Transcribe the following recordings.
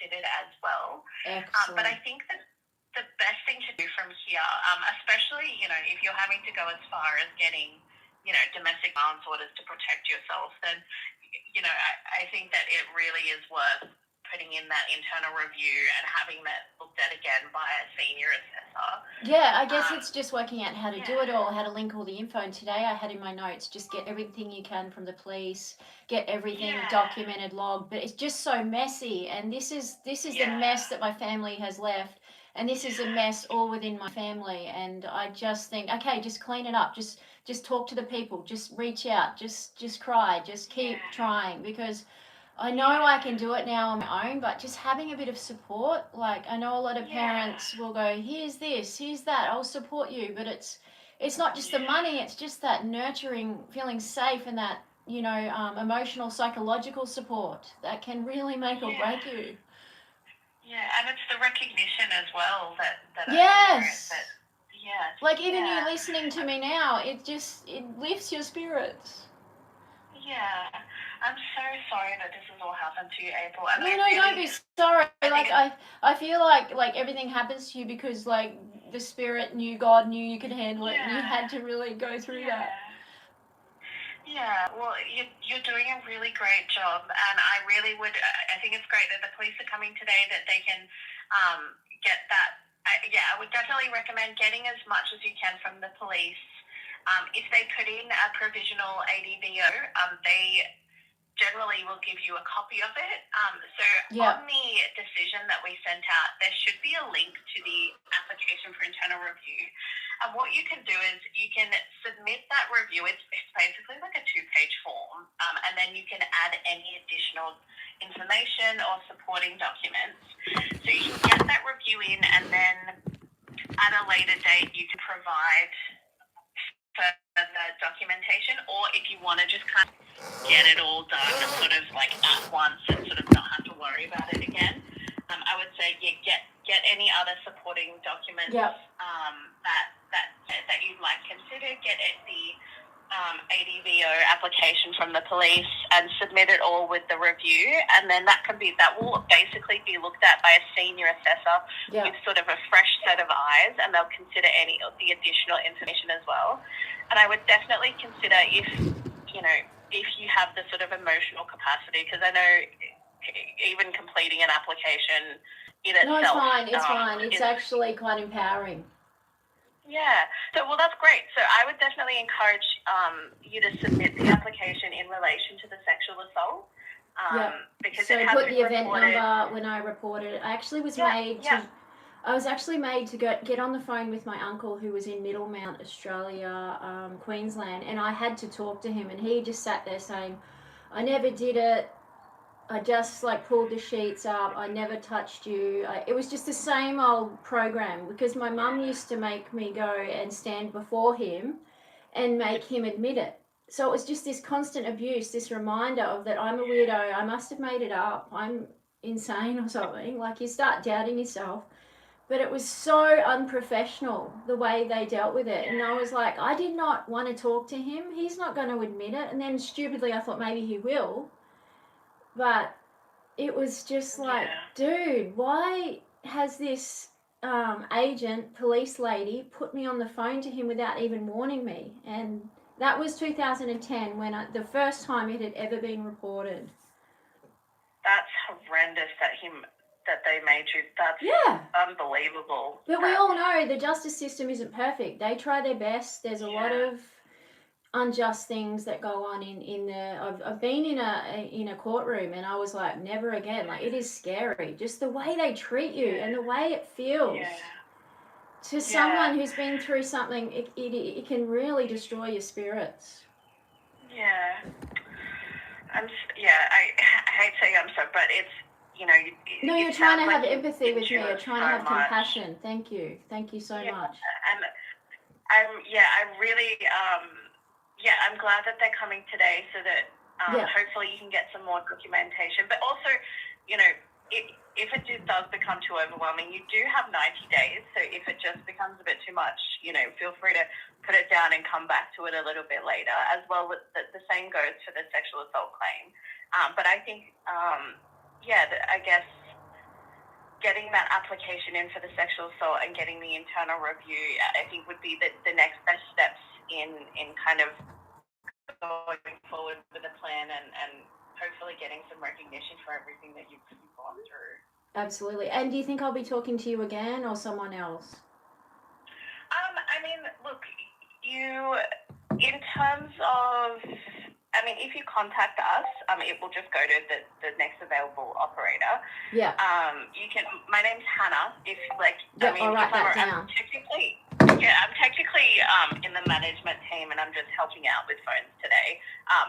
considered as well. But I Excellent. think that the best thing to do from here, especially, if you're having to go as far as getting, domestic violence orders to protect yourself, then, I think that it really is worth putting in that internal review and having that looked at again by a senior assessor. Yeah, I guess it's just working out how to do it Yeah. all, how to link all the info. And today I had in my notes, just get everything you can from the police, get everything Yeah. documented, logged. But it's just so messy, and this is the Yeah. mess that my family has left, and this is a mess all within my family. And I just think, okay, just clean it up, just talk to the people, just reach out, just cry, just keep Yeah. trying, because I know I can do it now on my own, but just having a bit of support, like I know a lot of Yeah. parents will go, here's this, here's that, I'll support you, but it's not just the money, it's just that nurturing, feeling safe, and that, emotional, psychological support that can really make or break you. Yeah, and it's the recognition as well that I Yes. that yes. Like even you Yeah. listening to me now, it lifts your spirits. Yeah. I'm so sorry that this has all happened to you, April. And No, I no, really, don't be sorry. I think Like I feel like everything happens to you because like the spirit knew, God knew you could handle it, and you had to really go through that. Yeah, well, you're doing a really great job, and I really would. I think it's great that the police are coming today, that they can get that. I would definitely recommend getting as much as you can from the police. If they put in a provisional ADVO, they generally will give you a copy of it. On the decision that we sent out, there should be a link to the application for internal review. And what you can do is you can submit that review. It's basically like a 2-page form, and then you can add any additional information or supporting documents. So you can get that review in, and then at a later date you can provide further documentation, or if you want to just kind of get it all done sort of like at once and sort of not have to worry about it again, I would say get any other supporting documents that you'd like considered. Get it the ADVO application from the police and submit it all with the review, and then that will basically be looked at by a senior assessor with sort of a fresh set of eyes, and they'll consider any of the additional information as well. And I would definitely consider if you have the sort of emotional capacity, because I know even completing an application in itself. No, it's fine. It's actually quite empowering. Yeah. So, well, that's great. So I would definitely encourage you to submit the application in relation to the sexual assault. Because so it has put been the event reported. number when I reported it. I actually was made to. I was actually made to get on the phone with my uncle who was in Middlemount, Australia, Queensland, and I had to talk to him, and he just sat there saying, I never did it. I just like pulled the sheets up. I never touched you. It was just the same old program, because my mum used to make me go and stand before him and make him admit it. So it was just this constant abuse, this reminder of that I'm a weirdo. I must have made it up. I'm insane or something. Like you start doubting yourself. But it was so unprofessional the way they dealt with it. And I was like, I did not want to talk to him. He's not going to admit it. And then stupidly I thought maybe he will. But it was just like, dude, why has this agent, police lady, put me on the phone to him without even warning me? And that was 2010 when the first time it had ever been reported. That's horrendous that they made you. That's unbelievable. But we all know the justice system isn't perfect. They try their best. There's a lot of unjust things that go on in the. I've been in a courtroom, and I was like, never again. Like, it is scary, just the way they treat you and the way it feels. To someone who's been through something, it can really destroy your spirits. I hate saying I'm so, but it's, no, you're trying to have empathy with me. You're trying to have compassion. Thank you so much. And I really, I'm glad that they're coming today, so that hopefully you can get some more documentation. But also, if it does become too overwhelming, you do have 90 days. So if it just becomes a bit too much, feel free to put it down and come back to it a little bit later. As well, the same goes for the sexual assault claim. But I think, I guess getting that application in for the sexual assault and getting the internal review, I think would be the next best steps in kind of going forward with a plan and hopefully getting some recognition for everything that you've gone through. Absolutely. And do you think I'll be talking to you again or someone else? I mean, look, in terms of, I mean, if you contact us, it will just go to the next available operator. Yeah. You can. My name's Hannah. If I'll write that down. I'm technically in the management team, and I'm just helping out with phones today.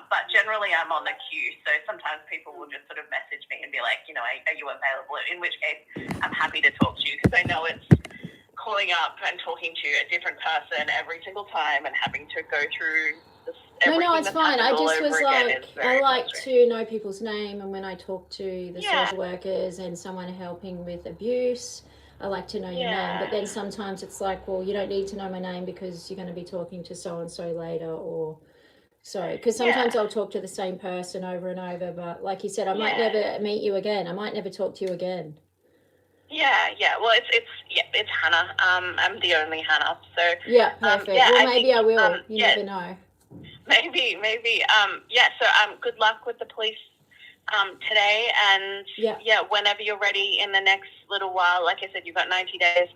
But generally, I'm on the queue. So sometimes people will just sort of message me and be like, are you available? In which case, I'm happy to talk to you because I know it's calling up and talking to a different person every single time and having to go through this. No, it's fine. I just was like, I like to know people's name, and when I talk to the social workers and someone helping with abuse, I like to know your name. But then sometimes it's like, well, you don't need to know my name because you're going to be talking to so-and-so later, or so, because sometimes I'll talk to the same person over and over, but like you said, I might never meet you again. I might never talk to you again. Well, it's Hannah. I'm the only Hannah, so perfect. Well, maybe I will. You never know. Maybe. So good luck with the police today, and whenever you're ready in the next little while, like I said, you've got 90 days.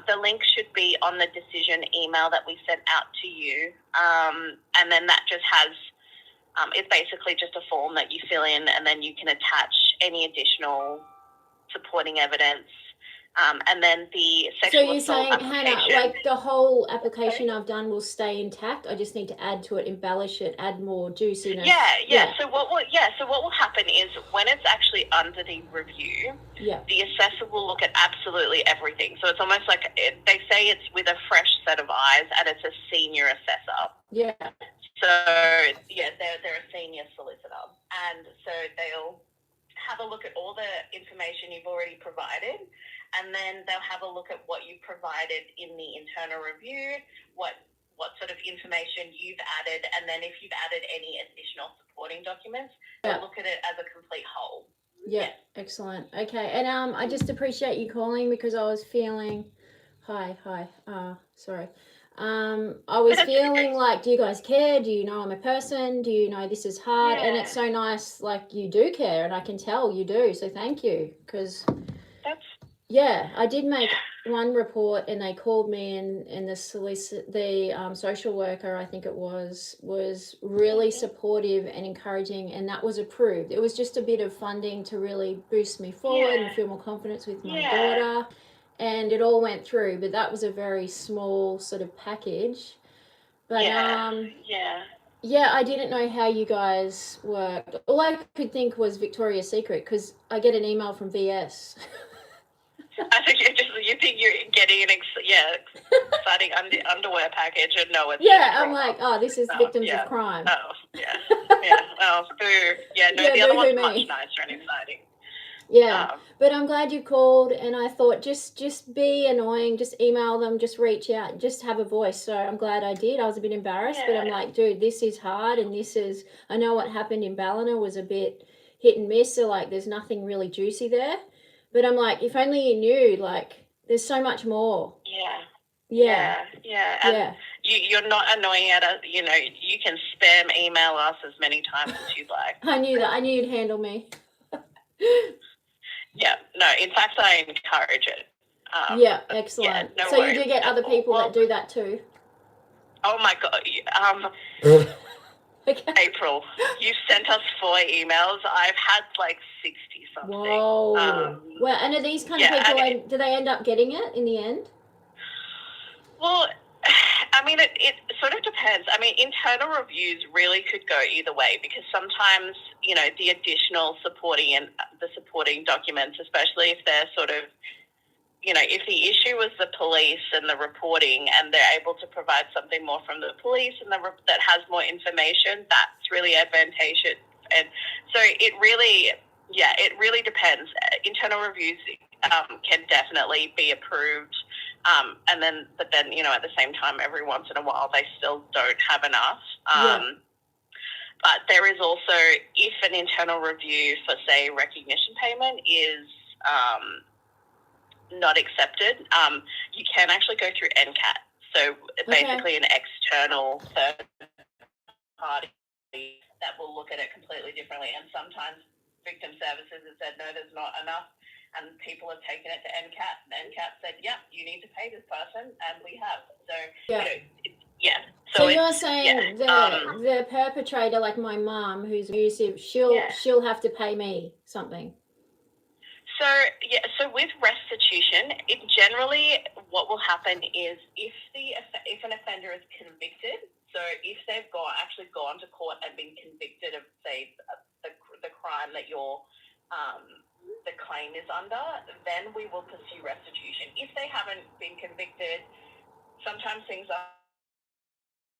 The link should be on the decision email that we sent out to you, and then that just has it's basically just a form that you fill in, and then you can attach any additional supporting evidence, and then the sexual assault application. So you're saying, Hannah, like the whole application I've done will stay intact? I just need to add to it, embellish it, add more juiciness. So what will happen is when it's actually under the review, the assessor will look at absolutely everything. So it's almost like they say it's with a fresh set of eyes, and it's a senior assessor. Yeah. So they're a senior solicitor, and so they'll have a look at all the information you've already provided, and then they'll have a look at what you provided in the internal review, what sort of information you've added, and then if you've added any additional supporting documents, they'll look at it as a complete whole. Yeah, excellent. Okay, and I just appreciate you calling because I was feeling, sorry. I was feeling like, do you guys care? Do you know I'm a person? Do you know this is hard? And it's so nice, like you do care, and I can tell you do. So thank you, because I did make one report, and they called me, and the social worker, I think it was really supportive and encouraging, and that was approved. It was just a bit of funding to really boost me forward and feel more confidence with my daughter. And it all went through, but that was a very small sort of package. But I didn't know how you guys worked. All I could think was Victoria's Secret, because I get an email from VS. I think you think you're getting an exciting underwear package, and no, it's I'm like, this is victims of crime. Boo. The other one's much nicer and exciting. But I'm glad you called, and I thought just be annoying, just email them, just reach out, just have a voice. So I'm glad I did. I was a bit embarrassed, but I'm like, dude, this is hard, and I know what happened in Ballina was a bit hit and miss, so like there's nothing really juicy there. But I'm like, if only you knew, like there's so much more. You're not annoying at us. You can spam email us as many times as you'd like. I knew that. I knew you'd handle me. In fact, I encourage it. Excellent. So you do get other people that do that too? Oh my God. April, you sent us 4 emails. I've had like 60 something. Whoa. Well, and are these kind of people, do they end up getting it in the end? Well, I mean, it sort of depends. I mean, internal reviews really could go either way, because sometimes, the additional supporting documents, especially if they're sort of, if the issue was the police and the reporting, and they're able to provide something more from the police and that has more information, that's really advantageous. And so it really depends. Internal reviews can definitely be approved. But then, at the same time, every once in a while, they still don't have enough. But there is also, if an internal review for, say, recognition payment is not accepted. You can actually go through NCAT. So basically an external third party that will look at it completely differently. And sometimes victim services have said, no, there's not enough. And people have taken it to NCAT. And NCAT said, yeah, you need to pay this person. And we have. So, So you're saying the perpetrator, like my mum, who's abusive, she'll have to pay me something. So with restitution, generally what will happen is if an offender is convicted, so if they've actually gone to court and been convicted of, say, the crime that the claim is under, then we will pursue restitution. If they haven't been convicted, sometimes things are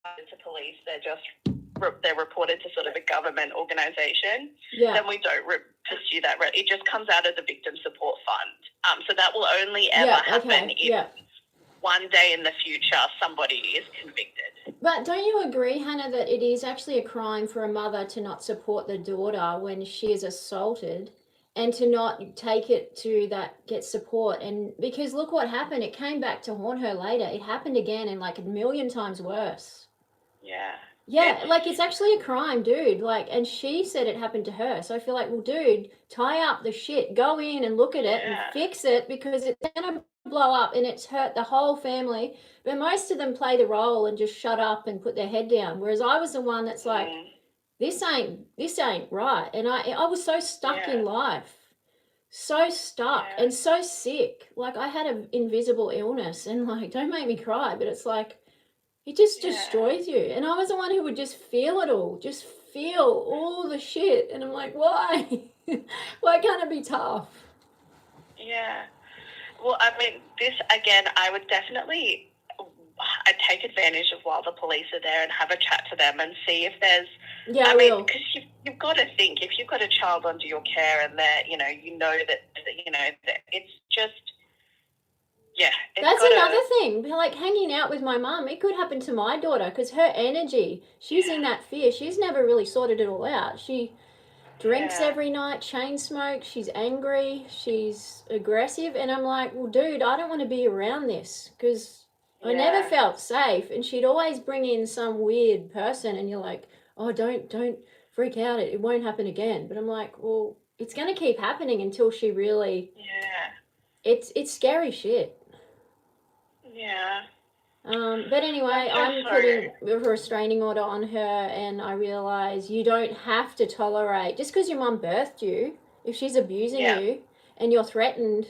to police, they're reported to sort of a government organisation, then we don't pursue that. It just comes out of the victim support fund. So that will only ever happen if one day in the future somebody is convicted. But don't you agree, Hannah, that it is actually a crime for a mother to not support the daughter when she is assaulted and to not take it to get support? And because look what happened, it came back to haunt her later. It happened again and like a million times worse. Yeah, like it's actually a crime, dude. Like, and she said it happened to her. So I feel like, well, dude, tie up the shit, go in and look at it and fix it, because it's gonna blow up and it's hurt the whole family. But most of them play the role and just shut up and put their head down. Whereas I was the one that's like, this ain't right. And I was so stuck in life. So stuck and so sick. Like I had an invisible illness, and like, don't make me cry, but it's like, it just destroys you. And I was the one who would just feel it all, just feel all the shit. And I'm like, why? Why can't it be tough? Yeah. Well, I mean, this, again, I would definitely I'd take advantage of while the police are there and have a chat to them and see if there's... Yeah, I mean, because you've got to think, if you've got a child under your care and they're, that it's just... Yeah. That's another thing. Like hanging out with my mum, it could happen to my daughter because her energy, she's in that fear. She's never really sorted it all out. She drinks every night, chain smokes, she's angry, she's aggressive. And I'm like, well, dude, I don't want to be around this because I never felt safe. And she'd always bring in some weird person and you're like, oh, don't freak out. It won't happen again. But I'm like, well, it's going to keep happening until she really... It's scary shit. Yeah. But anyway, I'm putting a restraining order on her, and I realise you don't have to tolerate, just because your mum birthed you, if she's abusing you and you're threatened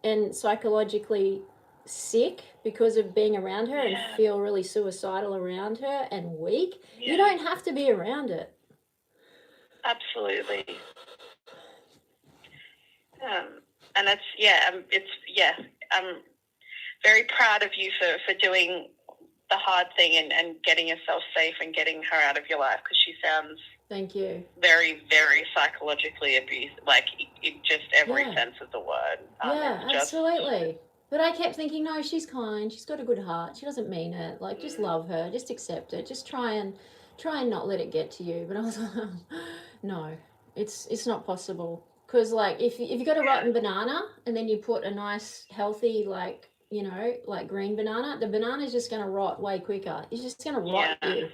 and psychologically sick because of being around her and feel really suicidal around her and weak, you don't have to be around it. Absolutely. And I'm very proud of you for doing the hard thing and getting yourself safe and getting her out of your life, because she sounds... Thank you. Very, very psychologically abused, like in just every sense of the word. Absolutely. But I kept thinking, no, she's kind. She's got a good heart. She doesn't mean it. Like, just love her. Just accept it. Just try and not let it get to you. But I was like, no, it's not possible. Because, like, if you got a rotten banana and then you put a nice, healthy, like green banana, the banana's just going to rot way quicker. It's just going to rot you.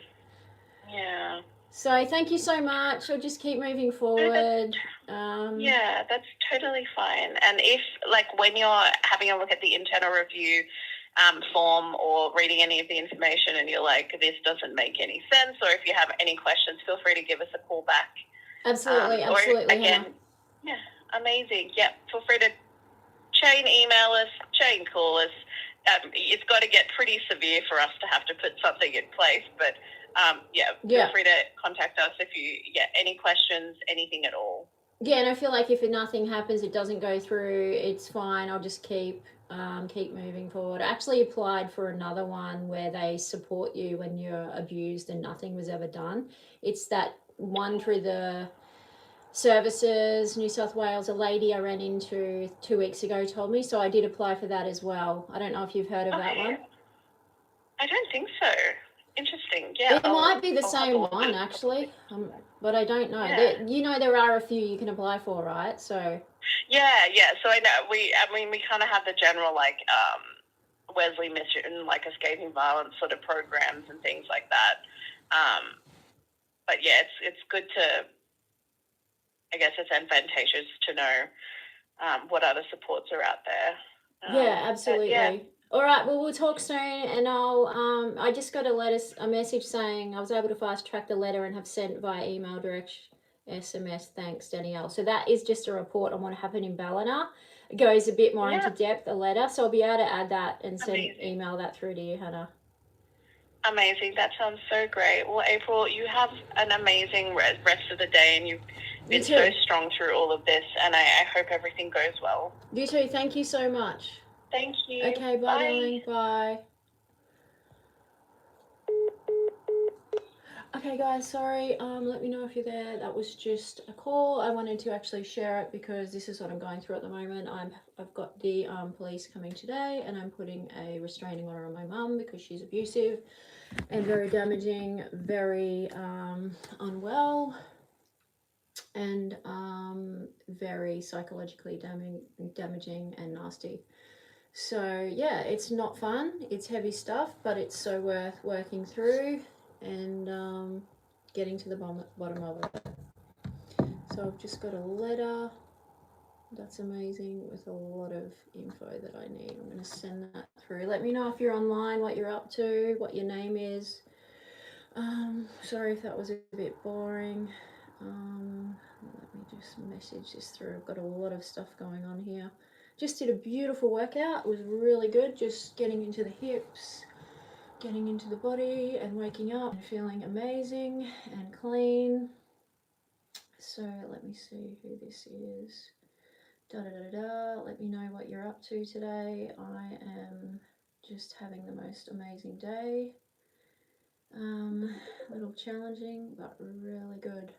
Yeah. So thank you so much. I'll just keep moving forward. That's totally fine. And if, like, when you're having a look at the internal review form or reading any of the information and you're like, this doesn't make any sense, or if you have any questions, feel free to give us a call back. Absolutely. Or again, amazing. Yeah, feel free to chain email us, chain call us. It's got to get pretty severe for us to have to put something in place, but feel free to contact us if you get any questions, anything at all. Yeah, and I feel like if nothing happens, it doesn't go through, it's fine. I'll just keep moving forward. I actually applied for another one where they support you when you're abused and nothing was ever done. It's that one through the Services New South Wales. A lady I ran into 2 weeks ago told me, so I did apply for that as well. I don't know if you've heard of that one. I don't think so. Interesting. Yeah, it might be the same one actually, but I don't know. There are a few you can apply for, right? So Yeah. So I know we kind of have the general like Wesley Mission, like escaping violence sort of programs and things like that. But yeah, it's good to, I guess it's advantageous to know what other supports are out there. Yeah, absolutely. Yeah. All right, well, we'll talk soon, and I just got a message saying I was able to fast track the letter and have sent via email, direct SMS. Thanks, Danielle. So that is just a report on what happened in Ballina. It goes a bit more into depth, a letter, so I'll be able to add that and email that through to you, Hannah. Amazing. That sounds so great. Well, April, you have an amazing rest of the day, and you've been so strong through all of this, and I hope everything goes well. You too. Thank you so much. Thank you. Okay, bye, darling. Bye. Okay, guys, sorry. Let me know if you're there. That was just a call. I wanted to actually share it because this is what I'm going through at the moment. I've got the police coming today, and I'm putting a restraining order on my mum because she's abusive and very damaging, very unwell, and very psychologically damaging and nasty. So yeah, it's not fun. It's heavy stuff, but it's so worth working through and getting to the bottom of it. So I've just got a letter. That's amazing, with a lot of info that I need. I'm going to send that through. Let me know if you're online, what you're up to, what your name is. Sorry if that was a bit boring. Let me just message this through. I've got a lot of stuff going on here. Just did a beautiful workout. It was really good. Just getting into the hips, getting into the body and waking up and feeling amazing and clean. So let me see who this is. Let me know what you're up to today. I am just having the most amazing day. A little challenging, but really good.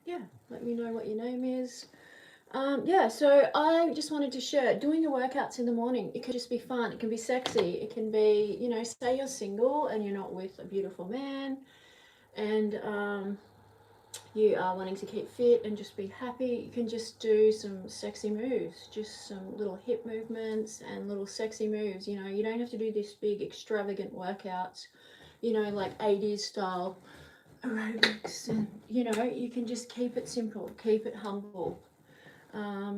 Yeah, let me know what your name is. Yeah, so I just wanted to share, doing your workouts in the morning, it can just be fun, it can be sexy, it can be, you know, say you're single and you're not with a beautiful man and you are wanting to keep fit and just be happy, you can just do some sexy moves, just some little hip movements and little sexy moves. You know, you don't have to do this big extravagant workouts, you know, like 80s style aerobics, and you know, you can just keep it simple, keep it humble.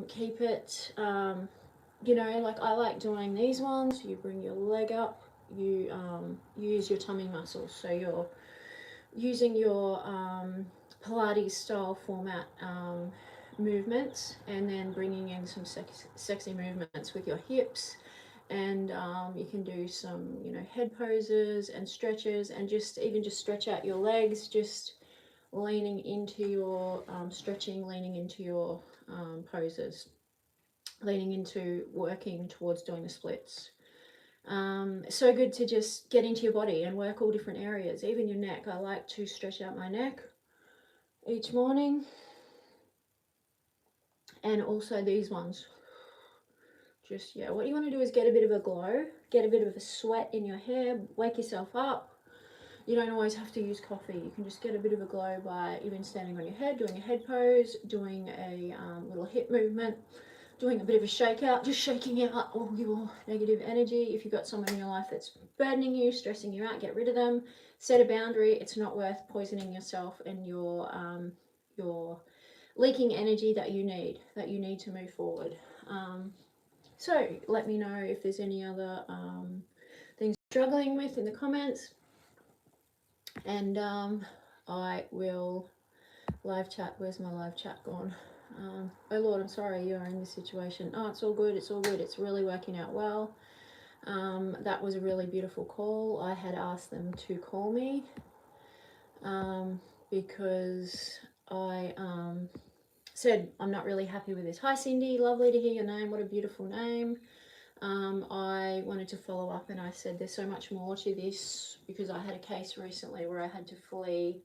Keep it, you know, like I like doing these ones. You bring your leg up, you use your tummy muscles, so you're using your Pilates style format movements, and then bringing in some sexy movements with your hips, and you can do some, you know, head poses and stretches, and just stretch out your legs, just leaning into your stretching, leaning into your poses, leaning into working towards doing the splits. So good to just get into your body and work all different areas, even your neck. I like to stretch out my neck each morning, and also these ones. Just, yeah, what you want to do is get a bit of a glow, get a bit of a sweat in your hair, wake yourself up. You don't always have to use coffee. You can just get a bit of a glow by even standing on your head, doing a head pose, doing a little hip movement, doing a bit of a shake out, just shaking out all your negative energy. If you've got someone in your life that's burdening you, stressing you out, get rid of them. Set a boundary. It's not worth poisoning yourself and your leaking energy that you need to move forward. So let me know if there's any other things you're struggling with in the comments. And I will live chat. Where's my live chat gone? Oh Lord, I'm sorry you're in this situation. Oh, it's all good. It's all good. It's really working out well. That was a really beautiful call. I had asked them to call me because I said I'm not really happy with this. Hi Cindy, lovely to hear your name. What a beautiful name. I wanted to follow up, and I said there's so much more to this because I had a case recently where I had to flee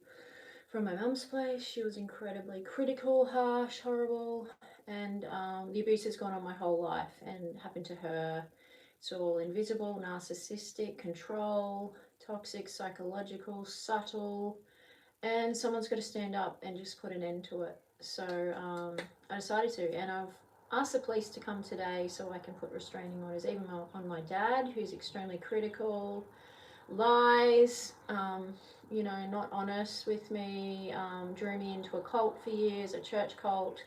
from my mum's place. She was incredibly critical, harsh, horrible, and the abuse has gone on my whole life and happened to her. It's all invisible, narcissistic, control, toxic, psychological, subtle, and someone's got to stand up and just put an end to it. So I decided to, and I've asked the police to come today so I can put restraining orders, even on my dad, who's extremely critical, lies, you know, not honest with me, drew me into a cult for years, a church cult,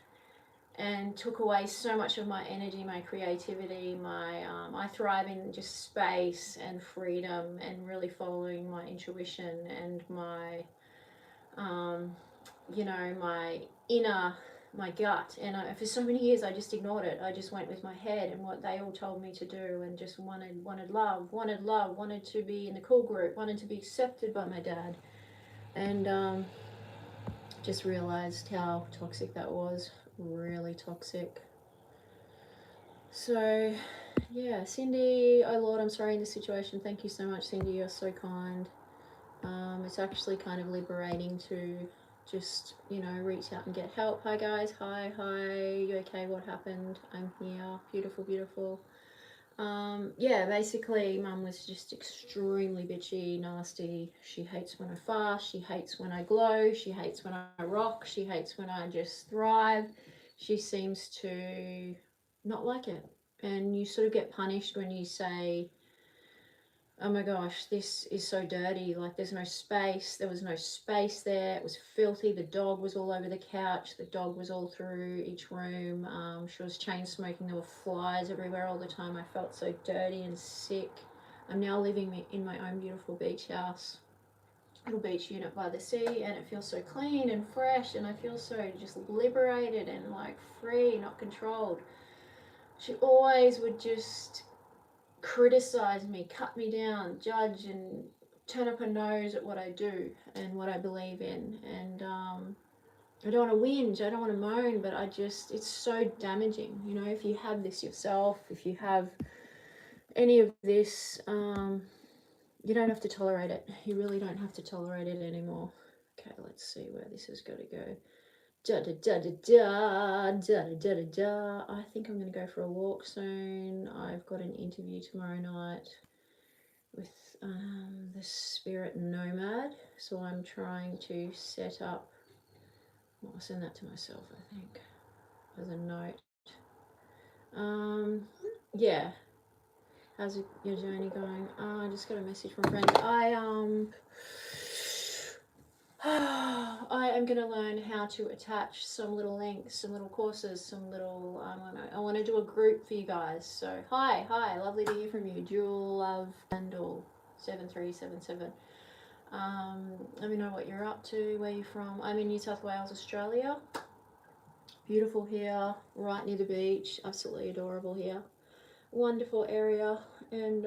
and took away so much of my energy, my creativity, I thrive in just space and freedom and really following my intuition and my, you know, my inner, my gut. And for so many years I just ignored it. I just went with my head and what they all told me to do, and just wanted love, wanted to be in the cool group, wanted to be accepted by my dad. And just realized how toxic that was. Really toxic. So yeah, Cindy, oh Lord, I'm sorry in this situation. Thank you so much, Cindy, you're so kind. It's actually kind of liberating to just, you know, reach out and get help. Hi guys, hi, you okay? What happened? I'm here. Beautiful. Yeah, basically Mum was just extremely bitchy, nasty. She hates when I fast, she hates when I glow, she hates when I rock, she hates when I just thrive. She seems to not like it. And you sort of get punished when you say, oh my gosh, this is so dirty, like there's no space. There was no space there. It was filthy. The dog was all over the couch. The dog was all through each room. She was chain smoking. There were flies everywhere all the time. I felt so dirty and sick. I'm now living in my own beautiful beach house, little beach unit by the sea, and it feels so clean and fresh, and I feel so just liberated and like free, not controlled. She always would just criticize me, cut me down, judge, and turn up her nose at what I do and what I believe in. And I don't want to whinge, I don't want to moan, but it's so damaging. You know, if you have this yourself, if you have any of this, you don't have to tolerate it. You really don't have to tolerate it anymore. Okay, let's see where this has got to go. Da da da da da da da da da. I think I'm going to go for a walk soon. I've got an interview tomorrow night with the Spirit Nomad, so I'm trying to set up. Well, I'll send that to myself, I think, as a note. Yeah. How's your journey going? I just got a message from a friend. I am going to learn how to attach some little links, some little courses, some little, I want to do a group for you guys. So, hi, lovely to hear from you. Jewel Love Handle 7377. Let me know what you're up to, where you're from. I'm in New South Wales, Australia. Beautiful here, right near the beach. Absolutely adorable here. Wonderful area. And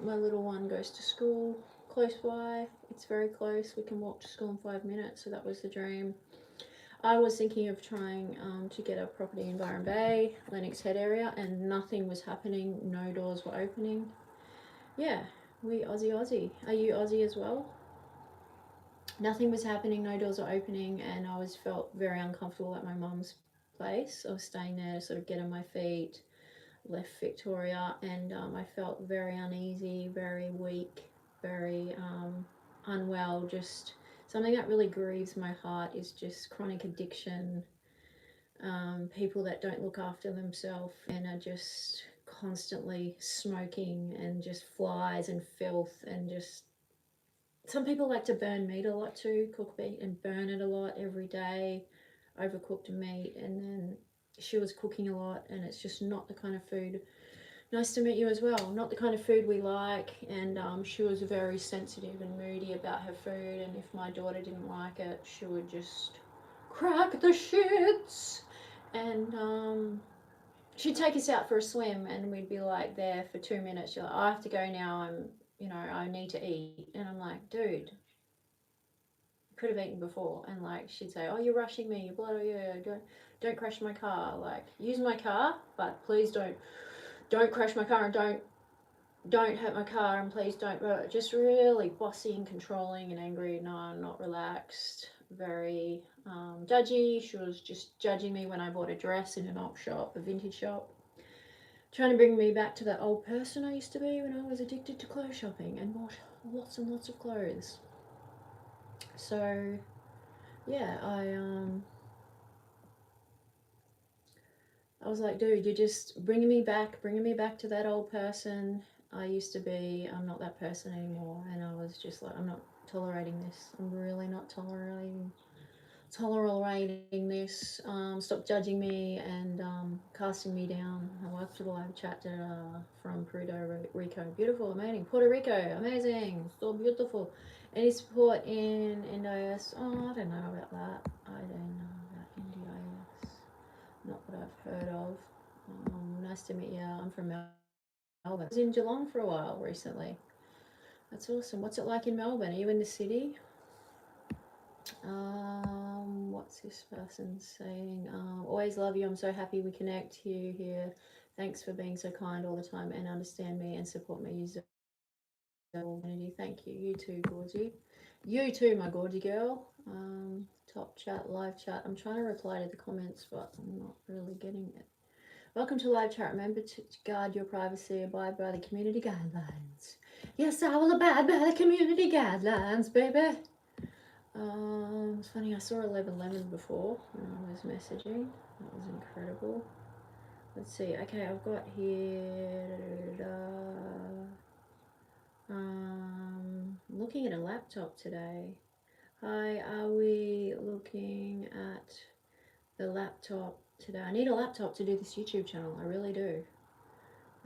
my little one goes to school close by. It's very close. We can walk to school in 5 minutes, so that was the dream. I was thinking of trying to get a property in Byron Bay, Lennox Head area, and nothing was happening. No doors were opening. Yeah, we Aussie. Are you Aussie as well? Nothing was happening, no doors were opening, and I felt very uncomfortable at my mum's place. I was staying there to sort of get on my feet, left Victoria, and I felt very uneasy, very weak, very unwell. Just something that really grieves my heart is just chronic addiction, people that don't look after themselves and are just constantly smoking, and just flies and filth, and just some people like to burn meat a lot too, cook meat and burn it a lot every day, overcooked meat. And then she was cooking a lot, and it's just not the kind of food. Nice to meet you as well. Not the kind of food we like. And she was very sensitive and moody about her food, and if my daughter didn't like it, she would just crack the shits. And she'd take us out for a swim, and we'd be like there for 2 minutes. She's like, I have to go now, I need to eat. And I'm like, dude, could have eaten before. And like, she'd say, oh, you're rushing me, blah, blah, blah, don't crash my car. Like, use my car, but please don't crash my car, and don't hurt my car, and please don't. Just really bossy and controlling and angry. No, I'm not relaxed. Very judgy. She was just judging me when I bought a dress in an op shop, a vintage shop, trying to bring me back to that old person I used to be when I was addicted to clothes shopping and bought lots and lots of clothes. So yeah, I was like, dude, you're just bringing me back to that old person I used to be. I'm not that person anymore. And I was just like, I'm not tolerating this. I'm really not tolerating this. Stop judging me and casting me down. I worked with a live chat from Puerto Rico. Beautiful, amazing. Puerto Rico, amazing. So beautiful. Any support in NDIS? Oh, I don't know about that. I don't know about NDIS. Not what I've heard of. Nice to meet you. I'm from Melbourne. I was in Geelong for a while recently. That's awesome. What's it like in Melbourne? Are you in the city? What's this person saying? Always love you. I'm so happy we connect here. Thanks for being so kind all the time and understand me and support me. User community. Thank you. You too, Gorgie. You too, my Gorgie girl. Top chat, live chat. I'm trying to reply to the comments, but I'm not really getting it. Welcome to live chat. Remember to guard your privacy. Abide by the community guidelines. Yes, I will abide by the community guidelines, baby. It's funny, I saw 1111 before when I was messaging. That was incredible. Let's see. Okay, I've got here. Looking at a laptop today. Hi, are we looking at the laptop today? I need a laptop to do this YouTube channel. I really do.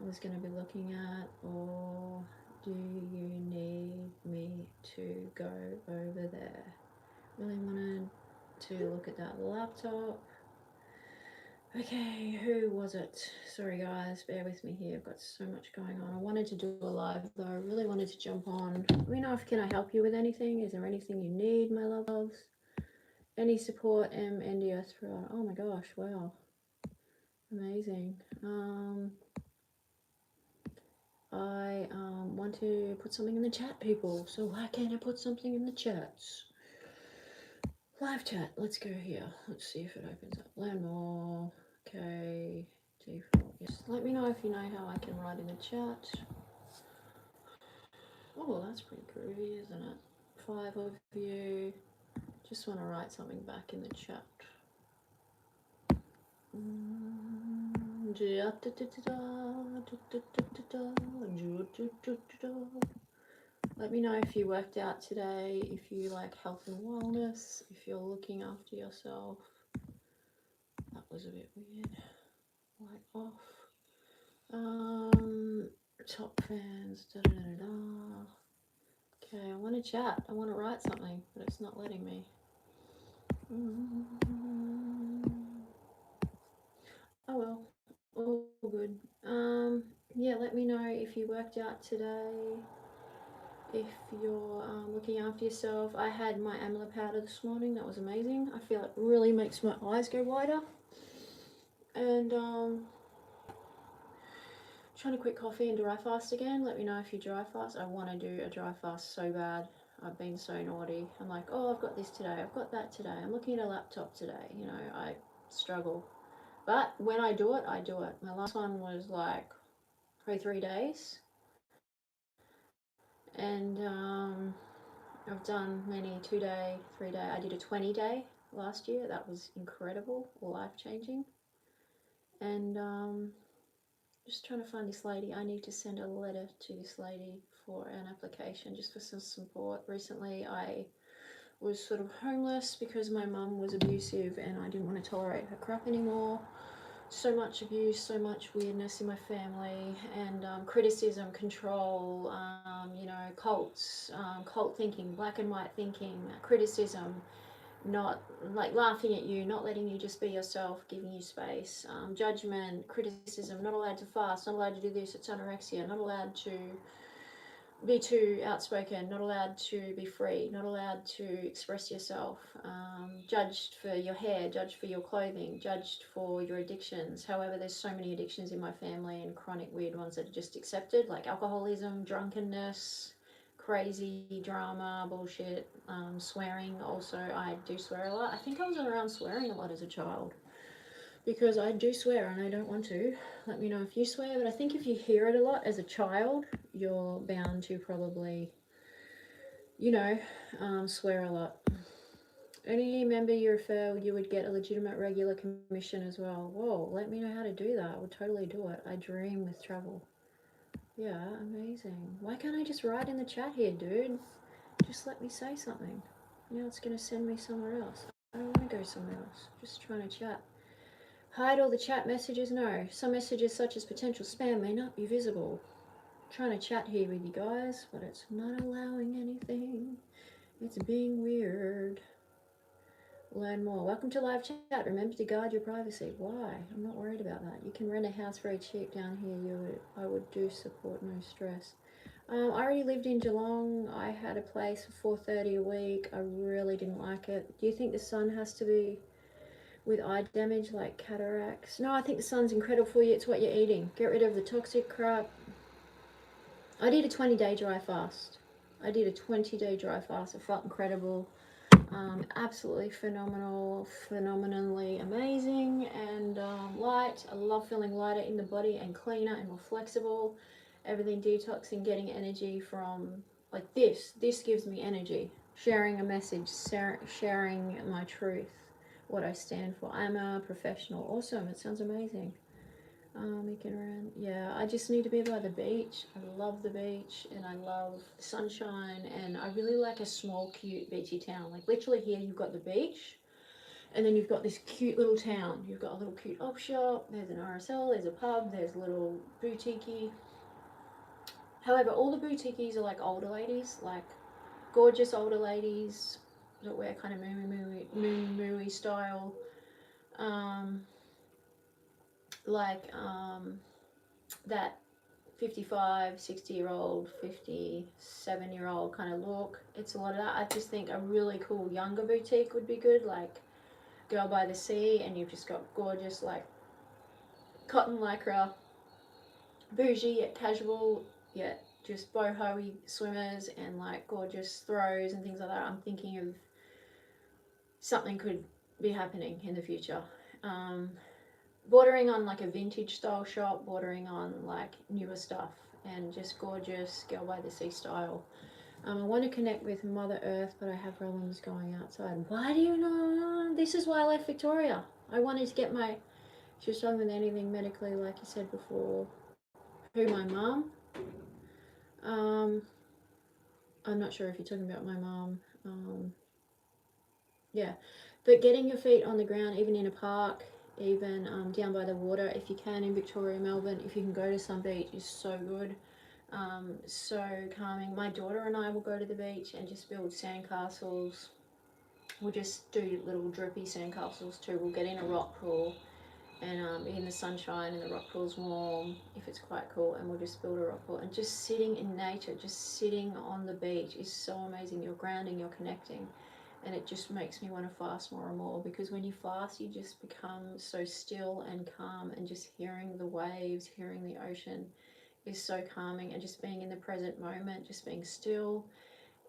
I was going to be looking at, or do you need me to go over there? Really wanted to look at that laptop. Okay, who was it? Sorry guys, bear with me here. I've got so much going on. I wanted to do a live though. I really wanted to jump on. Let me know if can I help you with anything. Is there anything you need, my loves? Any support? NDS throughout. Oh my gosh, wow. Amazing. I want to put something in the chat, people. So why can't I put something in the chats? Live chat. Let's go here. Let's see if it opens up. Learn more. Okay. Default. Yes. Let me know if you know how I can write in the chat. Oh, that's pretty groovy, isn't it? 5 of you. Just want to write something back in the chat. Let me know if you worked out today, if you like health and wellness, if you're looking after yourself. That was a bit weird. Light off. Top fans. Okay, I want to chat. I want to write something, but it's not letting me. Oh well, all good. Yeah, let me know if you worked out today. If you're looking after yourself. I had my amla powder this morning. That was amazing. I feel it really makes my eyes go wider. And trying to quit coffee and dry fast again. Let me know if you dry fast. I want to do a dry fast so bad. I've been so naughty. I'm like, oh, I've got this today. I've got that today. I'm looking at a laptop today. You know, I struggle. But when I do it, I do it. My last one was like probably 3 days. And I've done many 2 day, 3 day. I did a 20 day last year. That was incredible, life changing. And just trying to find this lady. I need to send a letter to this lady for an application just for some support. Recently I was sort of homeless because my mum was abusive and I didn't want to tolerate her crap anymore. So much abuse, so much weirdness in my family, and criticism, control, you know, cults, cult thinking, black and white thinking, criticism, not like laughing at you, not letting you just be yourself, giving you space, judgment, criticism, not allowed to fast, not allowed to do this, it's anorexia, not allowed to be too outspoken, not allowed to be free, not allowed to express yourself, judged for your hair, judged for your clothing, judged for your addictions. However, there's so many addictions in my family and chronic weird ones that are just accepted, like alcoholism, drunkenness, crazy drama, bullshit, swearing. Also, I do swear a lot. I think I was around swearing a lot as a child because I do swear and I don't want to. Let me know if you swear, but I think if you hear it a lot as a child, you're bound to probably, you know, swear a lot. Any member you refer, you would get a legitimate regular commission as well. Whoa, let me know how to do that. I would totally do it. I dream with travel. Yeah, amazing. Why can't I just write in the chat here, dude? Just let me say something. Now it's going to send me somewhere else. I don't want to go somewhere else. Just trying to chat. Hide all the chat messages? No. Some messages such as potential spam may not be visible. I'm trying to chat here with you guys, but it's not allowing anything. It's being weird. Learn more. Welcome to live chat. Remember to guard your privacy. Why? I'm not worried about that. You can rent a house very cheap down here. I would do support, no stress. I already lived in Geelong. I had a place for $4.30 a week. I really didn't like it. Do you think the sun has to be with eye damage like cataracts? No, I think the sun's incredible for you. It's what you're eating. Get rid of the toxic crap. I did a 20-day dry fast. It felt incredible. Absolutely phenomenal, phenomenally amazing, and light. I love feeling lighter in the body and cleaner and more flexible. Everything detoxing, getting energy from like this. This gives me energy. Sharing a message, sharing my truth, what I stand for. I'm a professional. Awesome. It sounds amazing. You can run. Yeah, I just need to be by the beach. I love the beach and I love the sunshine, and I really like a small, cute, beachy town. Like literally here you've got the beach and then you've got this cute little town. You've got a little cute op shop, there's an RSL, there's a pub, there's a little boutique. However, all the boutiques are like older ladies, like gorgeous older ladies that wear kind of moo style. That 55, 60-year-old, 57-year-old kind of look. It's a lot of that. I just think a really cool younger boutique would be good, like Girl by the Sea, and you've just got gorgeous like cotton lycra, bougie yet casual, yet just boho-y swimmers and like gorgeous throws and things like that. I'm thinking of something could be happening in the future. Bordering on like a vintage style shop, bordering on like newer stuff, and just gorgeous Girl by the Sea style. I want to connect with Mother Earth, but I have problems going outside. Why do you know? This is why I left Victoria. I wanted to get my... She was struggling with anything medically, like you said before. Who, my mum? I'm not sure if you're talking about my mum. Yeah, but getting your feet on the ground, even in a park, even down by the water, if you can, in Victoria, Melbourne, if you can go to some beach, is so good. So calming. My daughter and I will go to the beach and just build sandcastles. We'll just do little drippy sandcastles too. We'll get in a rock pool and be in the sunshine, and the rock pool's warm if it's quite cool, and we'll just build a rock pool. And just sitting in nature, just sitting on the beach is so amazing. You're grounding, you're connecting. And it just makes me want to fast more and more, because when you fast, you just become so still and calm, and just hearing the waves, hearing the ocean is so calming, and just being in the present moment, just being still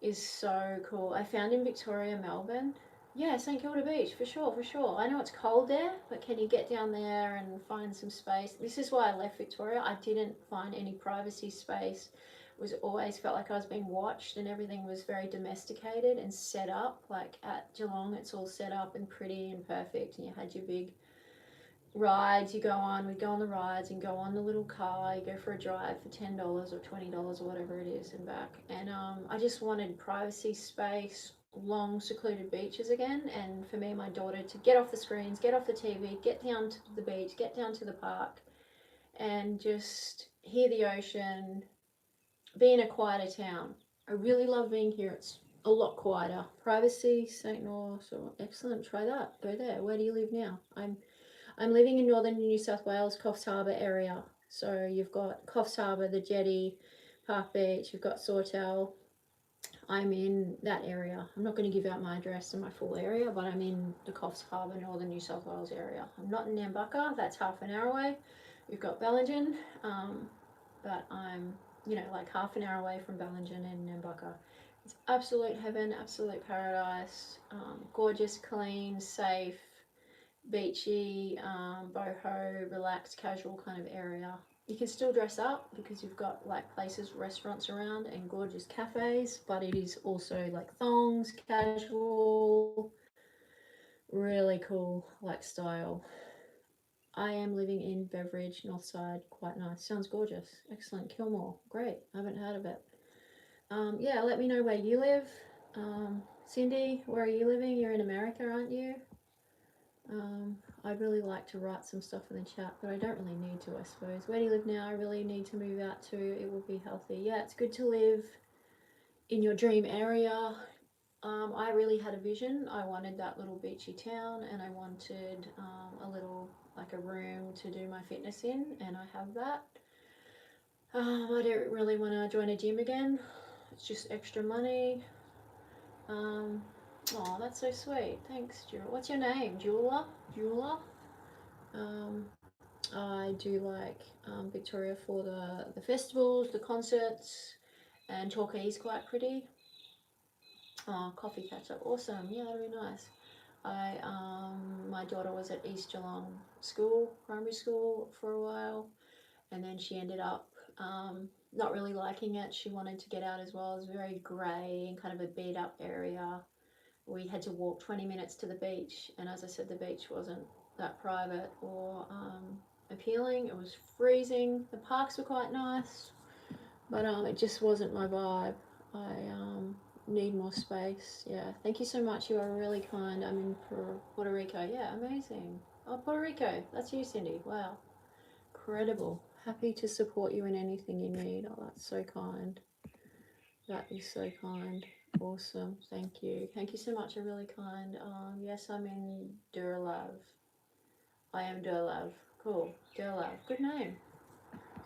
is so cool. I found in Victoria, Melbourne, yeah, St Kilda Beach, for sure, for sure. I know it's cold there, but can you get down there and find some space? This is why I left Victoria. I didn't find any privacy space. Was always felt like I was being watched, and everything was very domesticated and set up. Like at Geelong, it's all set up and pretty and perfect, and you had your big rides you go on. We'd go on the rides and go on the little car. You go for a drive for $10 or $20 or whatever it is and back. And I just wanted privacy space, long secluded beaches again, and for me and my daughter to get off the screens, get off the TV, get down to the beach, get down to the park, and just hear the ocean, be in a quieter town. I really love being here. It's a lot quieter. Privacy, St. North, so excellent. Try that. Go there. Where do you live now? I'm living in northern New South Wales, Coffs Harbour area. So you've got Coffs Harbour, the Jetty, Park Beach, you've got Sawtell. I'm in that area. I'm not going to give out my address and my full area, but I'm in the Coffs Harbour, northern New South Wales area. I'm not in Nambucca. That's half an hour away. You've got Bellingen, but I'm, like half an hour away from Bellingen and Nambucca. It's absolute heaven, absolute paradise, gorgeous, clean, safe, beachy, boho, relaxed, casual kind of area. You can still dress up because you've got like places, restaurants around and gorgeous cafes, but it is also like thongs, casual, Really cool, like style. I am living in Beveridge, Northside. Quite nice. Sounds gorgeous. Excellent. Kilmore. Great. I haven't heard of it. Yeah, let me know where you live. Cindy, where are you living? You're in America, aren't you? I'd really like to write some stuff in the chat, but I don't really need to, I suppose. Where do you live now? I really need to move out to. It will be healthy. Yeah, it's good to live in your dream area. I really had a vision. I wanted that little beachy town, and I wanted a little, like a room to do my fitness in, and I have that. I don't really want to join a gym again. It's just extra money. Oh, that's so sweet. Thanks, Jewel. What's your name? Jewela? Jewela? I do like Victoria for the festivals, the concerts, and Torquay is quite pretty. Oh, coffee catch up. Awesome. Yeah, that'd be nice. My daughter was at East Geelong School, primary school for a while, and then she ended up not really liking it. She wanted to get out as well. It was very grey and kind of a beat up area. We had to walk 20 minutes to the beach, and as I said, the beach wasn't that private or appealing. It was freezing. The parks were quite nice, but it just wasn't my vibe. I need more space. Yeah, thank you so much. You are really kind. I'm in Puerto Rico. Yeah, amazing. Oh, Puerto Rico. That's you, Cindy. Wow, incredible. Happy to support you in anything you need. Oh, that's so kind. That is so kind. Awesome. Thank you. Thank you so much. You're really kind. Yes, I'm in Durlav. I am Durlav. Cool. Durlav. Good name.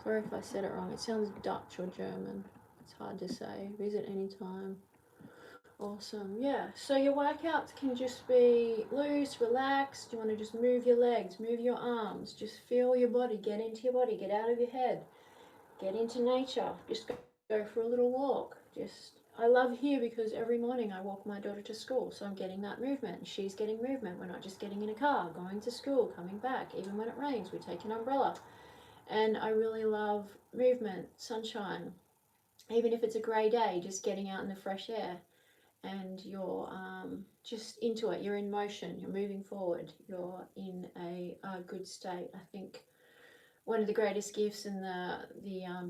Sorry if I said it wrong. It sounds Dutch or German. It's hard to say. Visit anytime. Awesome. Yeah. So your workouts can just be loose, relaxed. You want to just move your legs, move your arms. Just feel your body. Get into your body. Get out of your head. Get into nature. Just go for a little walk. I love here because every morning I walk my daughter to school, so I'm getting that movement. She's getting movement. We're not just getting in a car, going to school, coming back. Even when it rains, we take an umbrella. And I really love movement, sunshine. Even if it's a grey day, just getting out in the fresh air, and you're just into it. You're in motion. You're moving forward. You're in a good state. I think one of the greatest gifts in the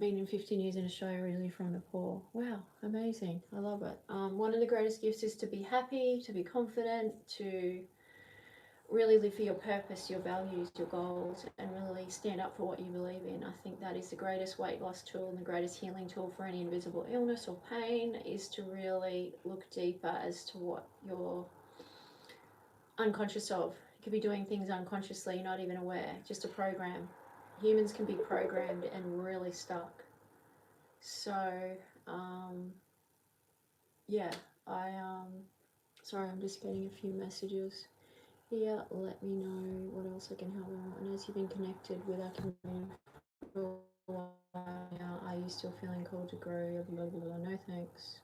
being in 15 years in Australia, really from Nepal. Wow, amazing. I love it. One of the greatest gifts is to be happy, to be confident, to really live for your purpose, your values, your goals, and really stand up for what you believe in. I think that is the greatest weight loss tool and the greatest healing tool for any invisible illness or pain, is to really look deeper as to what you're unconscious of. You could be doing things unconsciously, not even aware, just a program. Humans can be programmed and really stuck. So, yeah, sorry, I'm just getting a few messages here. Let me know what else I can help them. And as you've been connected with our community for a while now, are you still feeling called to grow? Blah, blah, blah. No, thanks.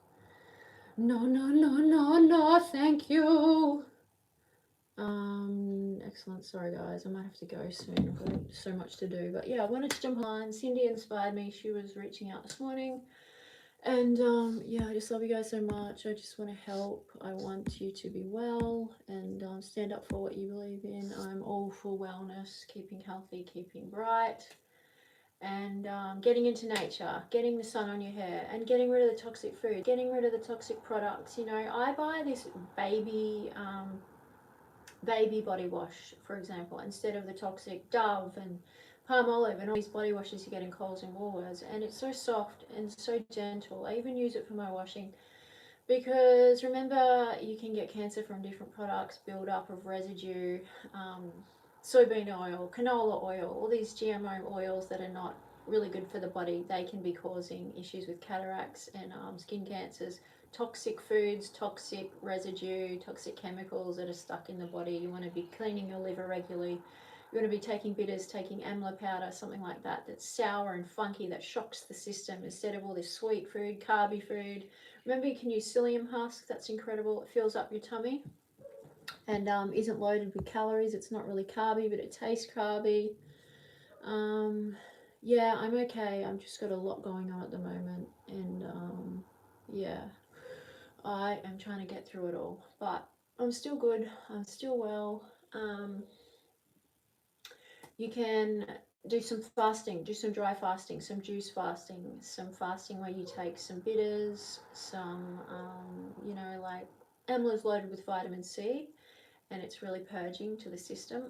No, thank you. Excellent. Sorry guys, I might have to go soon. I've got so much to do, but yeah, I wanted to jump online. Cindy inspired me. She was reaching out this morning, and yeah, I just love you guys so much. I just want to help. I want you to be well and stand up for what you believe in. I'm all for wellness, keeping healthy, keeping bright, and getting into nature, getting the sun on your hair, and getting rid of the toxic food, getting rid of the toxic products. You know, I buy this baby body wash, for example, instead of the toxic Dove and palm olive and all these body washes you get in Coles and Woolworths, and it's so soft and so gentle. I even use it for my washing, because remember, you can get cancer from different products, build up of residue, soybean oil, canola oil, all these GMO oils that are not really good for the body. They can be causing issues with cataracts and skin cancers. Toxic foods, toxic residue, toxic chemicals that are stuck in the body. You want to be cleaning your liver regularly. You want to be taking bitters, taking amla powder, something like that, that's sour and funky, that shocks the system, instead of all this sweet food, carby food. Remember, you can use psyllium husk. That's incredible. It fills up your tummy and isn't loaded with calories. It's not really carby, but it tastes carby. Yeah, I'm okay. I've just got a lot going on at the moment, and yeah, I am trying to get through it all. But I'm still good. I'm still well. You can do some fasting, do some dry fasting, some juice fasting, some fasting where you take some bitters, some, like amla's loaded with vitamin C, and it's really purging to the system.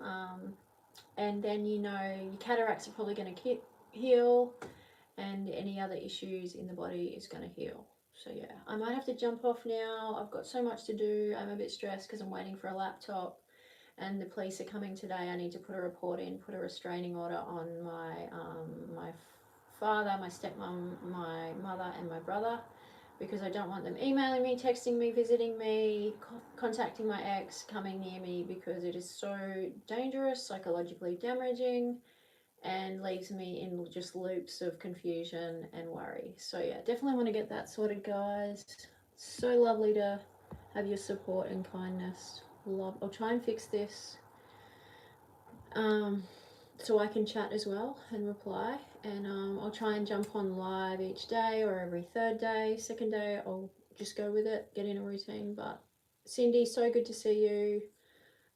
And then, your cataracts are probably going to heal, and any other issues in the body is going to heal. So yeah, I might have to jump off now. I've got so much to do. I'm a bit stressed because I'm waiting for a laptop, and the police are coming today. I need to put a report in, put a restraining order on my father, my stepmom, my mother, and my brother, because I don't want them emailing me, texting me, visiting me, contacting my ex, coming near me, because it is so dangerous, psychologically damaging, and leaves me in just loops of confusion and worry. So yeah, definitely want to get that sorted, guys. So lovely to have your support and kindness. I'll try and fix this, so I can chat as well and reply, and I'll try and jump on live each day or every third day. Second day I'll just go with it, get in a routine. But Cindy, so good to see you.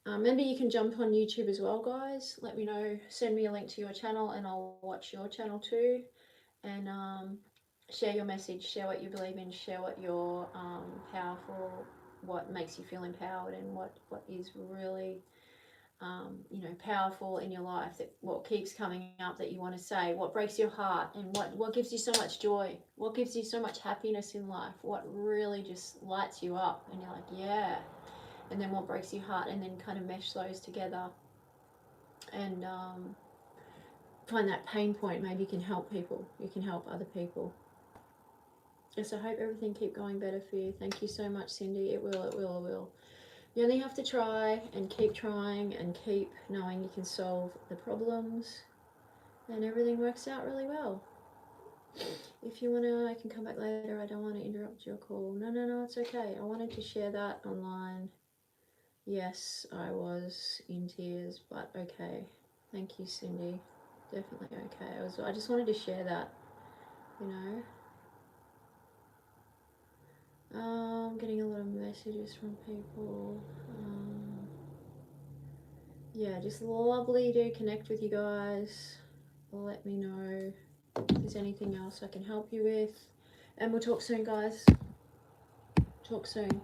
Remember, you can jump on YouTube as well, guys. Let me know, send me a link to your channel and I'll watch your channel too, and share your message, share what you believe in, share what you're powerful, what makes you feel empowered, and what is really powerful in your life, that what keeps coming up that you want to say, what breaks your heart, and what gives you so much joy, what gives you so much happiness in life, what really just lights you up and you're like, yeah. And then what breaks your heart, and then kind of mesh those together, and find that pain point. Maybe you can help people, you can help other people. Yes, I hope everything keep going better for you. Thank you so much, Cindy. It will, it will, it will. You only have to try and keep trying and keep knowing you can solve the problems, and everything works out really well. If you want to, I can come back later. I don't want to interrupt your call. No, it's okay. I wanted to share that online. Yes, I was in tears, but okay. Thank you, Cindy. Definitely okay. I just wanted to share that, you know. I'm getting a lot of messages from people. Yeah, just lovely to connect with you guys. Let me know if there's anything else I can help you with. And we'll talk soon, guys. Talk soon.